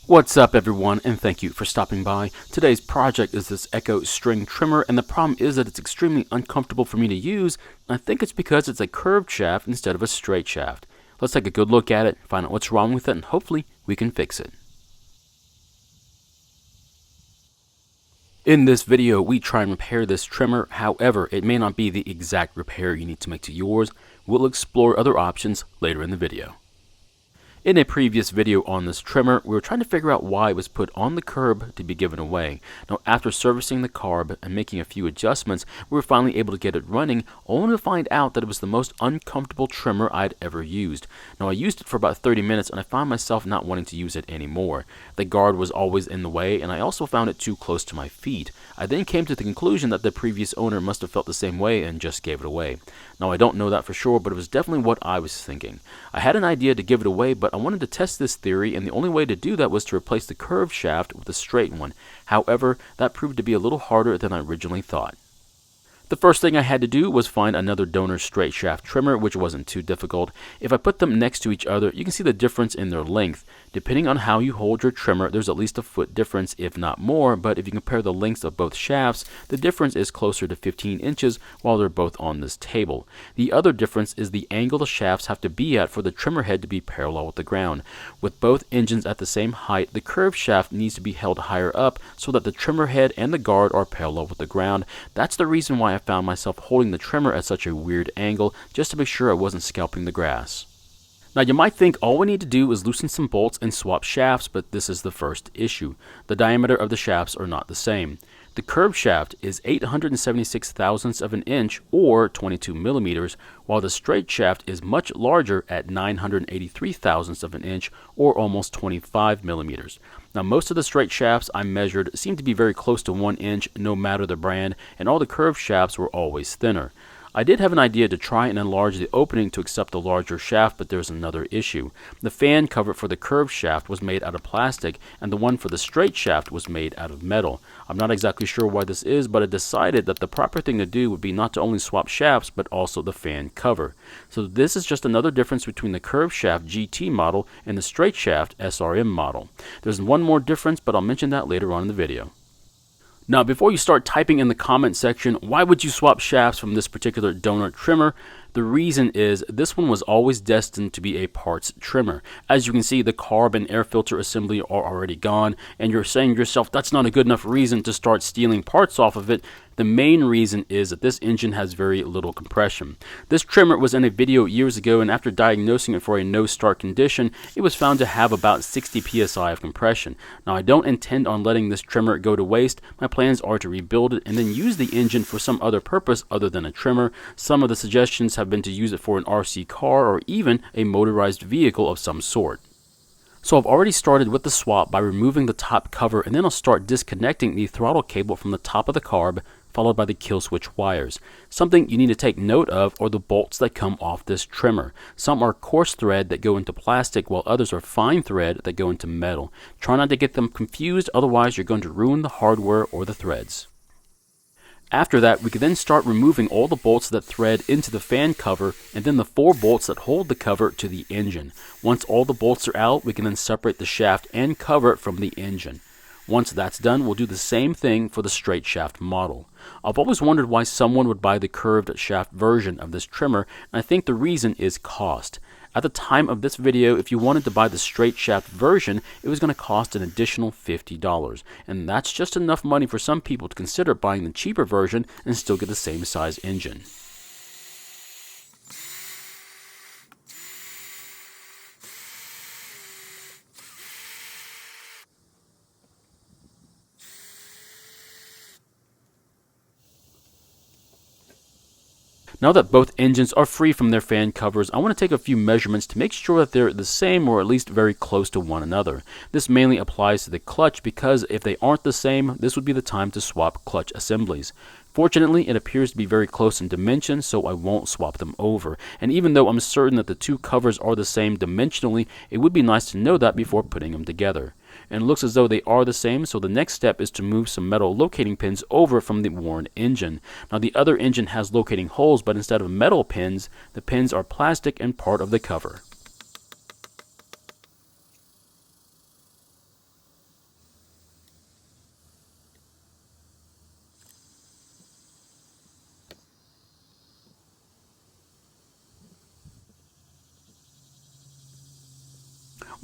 What's up everyone, and thank you for stopping by. Today's project is this Echo string trimmer, and the problem is that it's extremely uncomfortable for me to use. I think it's because it's a curved shaft instead of a straight shaft. Let's take a good look at it, find out what's wrong with it, and hopefully we can fix it. In this video, we try and repair this trimmer. However, it may not be the exact repair you need to make to yours. We'll explore other options later in the video. In a previous video on this trimmer, we were trying to figure out why it was put on the curb to be given away. Now, after servicing the carb and making a few adjustments, we were finally able to get it running, only to find out that it was the most uncomfortable trimmer I'd ever used. Now, I used it for about 30 minutes and I found myself not wanting to use it anymore. The guard was always in the way, and I also found it too close to my feet. I then came to the conclusion that the previous owner must have felt the same way and just gave it away. Now, I don't know that for sure, but it was definitely what I was thinking. I had an idea to give it away, but I wanted to test this theory, and the only way to do that was to replace the curved shaft with a straight one. However, that proved to be a little harder than I originally thought. The first thing I had to do was find another donor straight shaft trimmer, which wasn't too difficult. If I put them next to each other, you can see the difference in their length. Depending on how you hold your trimmer, there's at least a foot difference, if not more, but if you compare the lengths of both shafts, the difference is closer to 15 inches while they're both on this table. The other difference is the angle the shafts have to be at for the trimmer head to be parallel with the ground. With both engines at the same height, the curved shaft needs to be held higher up so that the trimmer head and the guard are parallel with the ground. That's the reason why I found myself holding the trimmer at such a weird angle, just to make sure I wasn't scalping the grass. Now, you might think all we need to do is loosen some bolts and swap shafts, but this is the first issue. The diameter of the shafts are not the same. The curved shaft is 876 thousandths of an inch, or 22 millimeters, while the straight shaft is much larger at 983 thousandths of an inch, or almost 25 millimeters. Now, most of the straight shafts I measured seem to be very close to 1 inch, no matter the brand, and all the curved shafts were always thinner. I did have an idea to try and enlarge the opening to accept the larger shaft, but there's another issue. The fan cover for the curved shaft was made out of plastic, and the one for the straight shaft was made out of metal. I'm not exactly sure why this is, but I decided that the proper thing to do would be not to only swap shafts, but also the fan cover. So this is just another difference between the curved shaft GT model and the straight shaft SRM model. There's one more difference, but I'll mention that later on in the video. Now, before you start typing in the comment section, why would you swap shafts from this particular donor trimmer? The reason is this one was always destined to be a parts trimmer. As you can see, the carb and air filter assembly are already gone, and you're saying to yourself, that's not a good enough reason to start stealing parts off of it. The main reason is that this engine has very little compression. This trimmer was in a video years ago, and after diagnosing it for a no-start condition, it was found to have about 60 psi of compression. Now, I don't intend on letting this trimmer go to waste. My plans are to rebuild it and then use the engine for some other purpose other than a trimmer. Some of the suggestions have been to use it for an RC car or even a motorized vehicle of some sort. So I've already started with the swap by removing the top cover, and then I'll start disconnecting the throttle cable from the top of the carb, followed by the kill switch wires. Something you need to take note of are the bolts that come off this trimmer. Some are coarse thread that go into plastic, while others are fine thread that go into metal. Try not to get them confused, otherwise you're going to ruin the hardware or the threads. After that, we can then start removing all the bolts that thread into the fan cover, and then the 4 bolts that hold the cover to the engine. Once all the bolts are out, we can then separate the shaft and cover from the engine. Once that's done, we'll do the same thing for the straight shaft model. I've always wondered why someone would buy the curved shaft version of this trimmer, and I think the reason is cost. At the time of this video, if you wanted to buy the straight shaft version, it was going to cost an additional $50, and that's just enough money for some people to consider buying the cheaper version and still get the same size engine. Now that both engines are free from their fan covers, I want to take a few measurements to make sure that they're the same or at least very close to one another. This mainly applies to the clutch because if they aren't the same, this would be the time to swap clutch assemblies. Fortunately, it appears to be very close in dimension, so I won't swap them over. And even though I'm certain that the two covers are the same dimensionally, it would be nice to know that before putting them together. And it looks as though they are the same, so the next step is to move some metal locating pins over from the worn engine. Now, the other engine has locating holes, but instead of metal pins, the pins are plastic and part of the cover.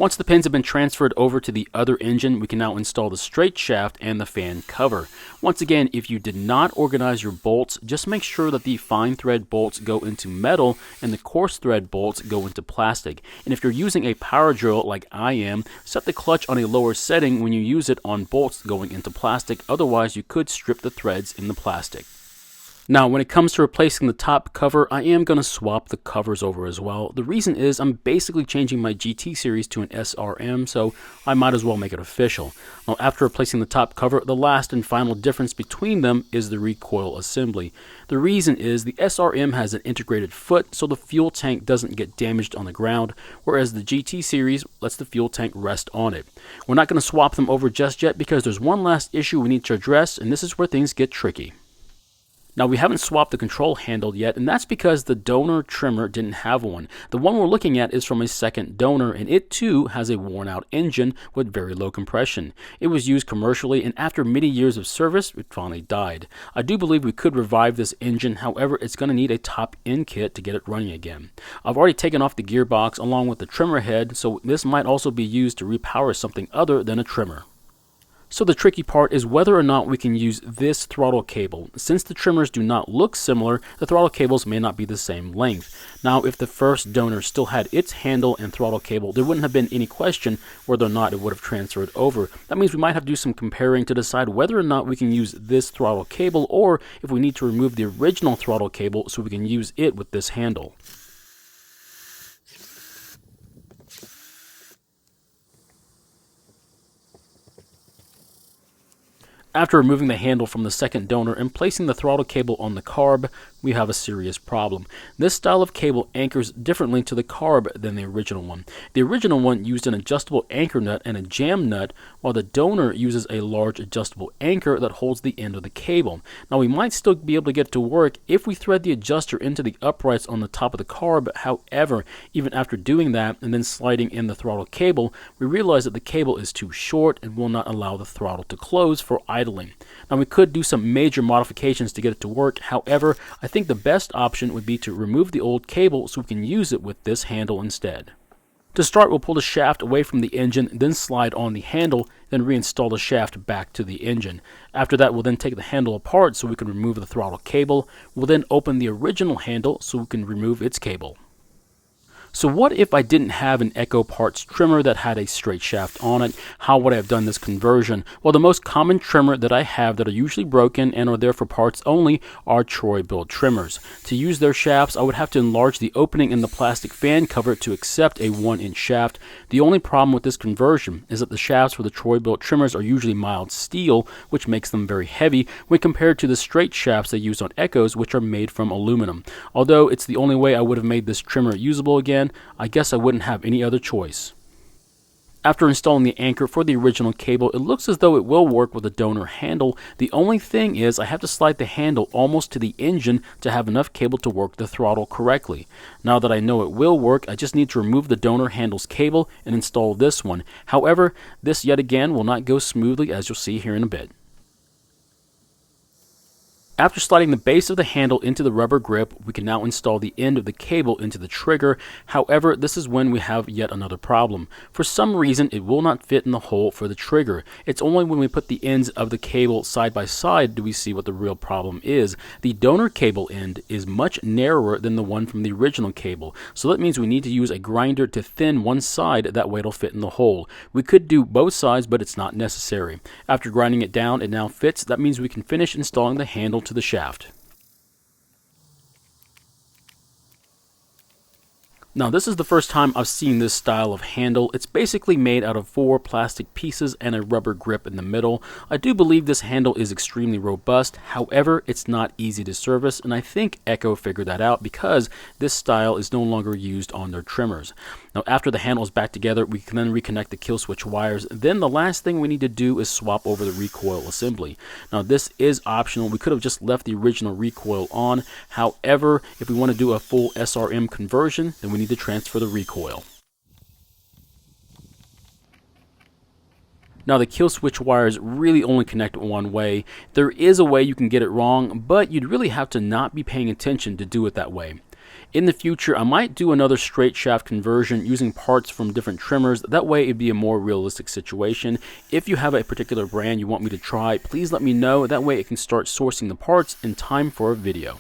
Once the pins have been transferred over to the other engine, we can now install the straight shaft and the fan cover. Once again, if you did not organize your bolts, just make sure that the fine thread bolts go into metal and the coarse thread bolts go into plastic. And if you're using a power drill like I am, set the clutch on a lower setting when you use it on bolts going into plastic, otherwise you could strip the threads in the plastic. Now, when it comes to replacing the top cover, I am going to swap the covers over as well. The reason is I'm basically changing my GT series to an SRM, so I might as well make it official. Now, after replacing the top cover, the last and final difference between them is the recoil assembly. The reason is the SRM has an integrated foot, so the fuel tank doesn't get damaged on the ground, whereas the GT series lets the fuel tank rest on it. We're not going to swap them over just yet because there's one last issue we need to address, and this is where things get tricky. Now, we haven't swapped the control handle yet, and that's because the donor trimmer didn't have one. The one we're looking at is from a second donor, and it too has a worn-out engine with very low compression. It was used commercially, and after many years of service, it finally died. I do believe we could revive this engine, however, it's going to need a top-end kit to get it running again. I've already taken off the gearbox along with the trimmer head, so this might also be used to repower something other than a trimmer. So the tricky part is whether or not we can use this throttle cable. Since the trimmers do not look similar, the throttle cables may not be the same length. Now, if the first donor still had its handle and throttle cable, there wouldn't have been any question whether or not it would have transferred over. That means we might have to do some comparing to decide whether or not we can use this throttle cable, or if we need to remove the original throttle cable so we can use it with this handle. After removing the handle from the second donor and placing the throttle cable on the carb, we have a serious problem. This style of cable anchors differently to the carb than the original one. The original one used an adjustable anchor nut and a jam nut, while the donor uses a large adjustable anchor that holds the end of the cable. Now, we might still be able to get it to work if we thread the adjuster into the uprights on the top of the carb. However, even after doing that and then sliding in the throttle cable, we realize that the cable is too short and will not allow the throttle to close for idling. Now, we could do some major modifications to get it to work. However, I think the best option would be to remove the old cable so we can use it with this handle instead. To start, we'll pull the shaft away from the engine, then slide on the handle, then reinstall the shaft back to the engine. After that, we'll then take the handle apart so we can remove the throttle cable. We'll then open the original handle so we can remove its cable. So what if I didn't have an Echo Parts trimmer that had a straight shaft on it? How would I have done this conversion? Well, the most common trimmer that I have that are usually broken and are there for parts only are troy-bilt trimmers. To use their shafts, I would have to enlarge the opening in the plastic fan cover to accept a 1-inch shaft. The only problem with this conversion is that the shafts for the troy-bilt trimmers are usually mild steel, which makes them very heavy when compared to the straight shafts they use on Echoes, which are made from aluminum. Although it's the only way I would have made this trimmer usable again, I guess I wouldn't have any other choice. After installing the anchor for the original cable, it looks as though it will work with a donor handle. The only thing is I have to slide the handle almost to the engine to have enough cable to work the throttle correctly. Now that I know it will work, I just need to remove the donor handle's cable and install this one. However, this yet again will not go smoothly, as you'll see here in a bit. After sliding the base of the handle into the rubber grip, we can now install the end of the cable into the trigger. However, this is when we have yet another problem. For some reason, it will not fit in the hole for the trigger. It's only when we put the ends of the cable side by side do we see what the real problem is. The donor cable end is much narrower than the one from the original cable, so that means we need to use a grinder to thin one side, that way it'll fit in the hole. We could do both sides, but it's not necessary. After grinding it down, it now fits. That means we can finish installing the handle to the shaft. Now, this is the first time I've seen this style of handle. It's basically made out of 4 plastic pieces and a rubber grip in the middle. I do believe this handle is extremely robust. However, it's not easy to service, and I think Echo figured that out because this style is no longer used on their trimmers. Now, after the handle is back together, we can then reconnect the kill switch wires. Then the last thing we need to do is swap over the recoil assembly. Now, this is optional. We could have just left the original recoil on. However, if we want to do a full SRM conversion, then we need to transfer the recoil. Now, the kill switch wires really only connect one way. There is a way you can get it wrong, but you'd really have to not be paying attention to do it that way. In the future, I might do another straight shaft conversion using parts from different trimmers. That way it'd be a more realistic situation. If you have a particular brand you want me to try, please let me know. That way I can start sourcing the parts in time for a video.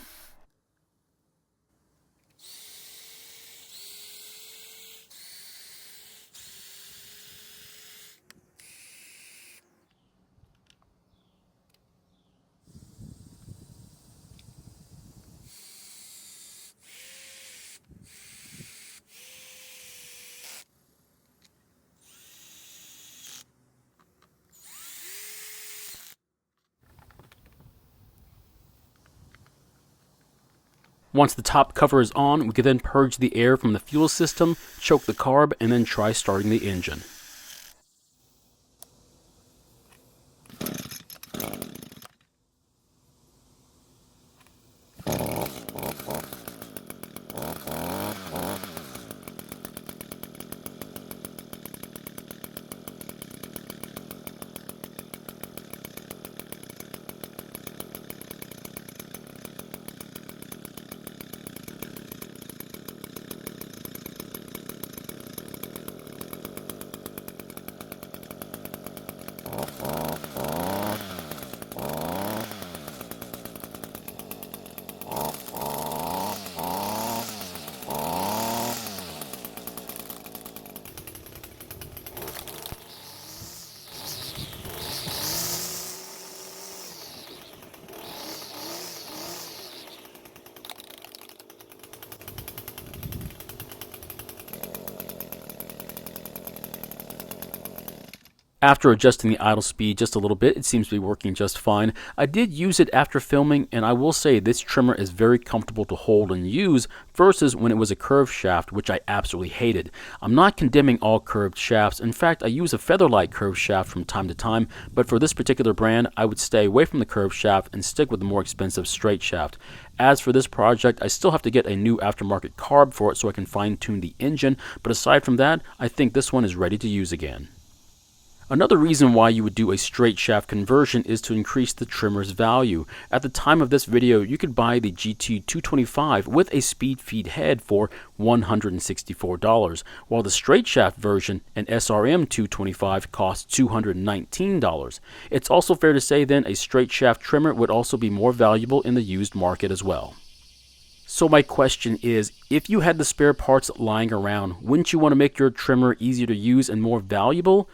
Once the top cover is on, we can then purge the air from the fuel system, choke the carb, and then try starting the engine. After adjusting the idle speed just a little bit, it seems to be working just fine. I did use it after filming, and I will say this trimmer is very comfortable to hold and use versus when it was a curved shaft, which I absolutely hated. I'm not condemning all curved shafts. In fact, I use a Featherlight curved shaft from time to time, but for this particular brand, I would stay away from the curved shaft and stick with the more expensive straight shaft. As for this project, I still have to get a new aftermarket carb for it so I can fine-tune the engine, but aside from that, I think this one is ready to use again. Another reason why you would do a straight shaft conversion is to increase the trimmer's value. At the time of this video, you could buy the GT225 with a speed feed head for $164, while the straight shaft version, an SRM 225, costs $219. It's also fair to say then a straight shaft trimmer would also be more valuable in the used market as well. So my question is, if you had the spare parts lying around, wouldn't you want to make your trimmer easier to use and more valuable?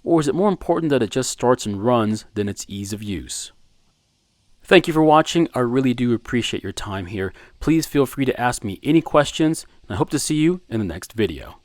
Or is it more important that it just starts and runs than its ease of use? Thank you for watching. I really do appreciate your time here. Please feel free to ask me any questions, and I hope to see you in the next video.